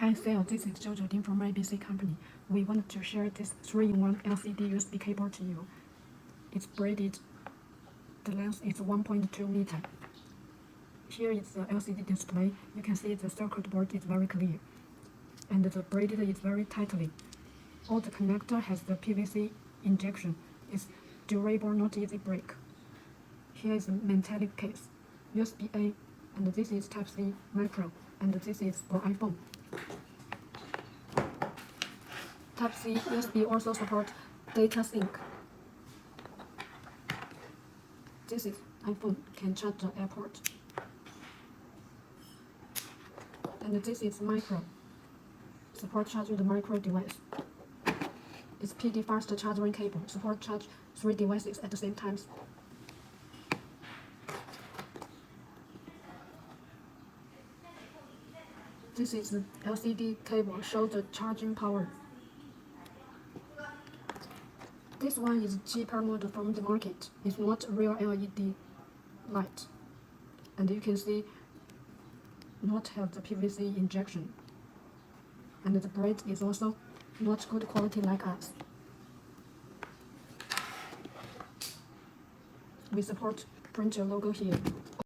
Hi Sale, this is Jojo Ding from ABC Company. We want to share this 3-in-1 LCD USB cable to you. It's braided. The length is 1.2 meter. Here is the LCD display. You can see the circuit board is very clear, and the braided is very tightly. All the connector has the PVC injection. It's durable, not easy break. Here is a metallic case, USB-A, and this is Type-C micro, and this is for iPhone. Type-C USB also support data sync. This is iPhone, can charge the AirPort. And this is micro, support charging the micro device. It's PD fast charging cable, support charge 3 devices at the same time. This is the LCD cable, show the charging power. This one is cheaper model from the market. It's not real LED light. And you can see not have the PVC injection. And the braid is also not good quality like us. We support print your logo here.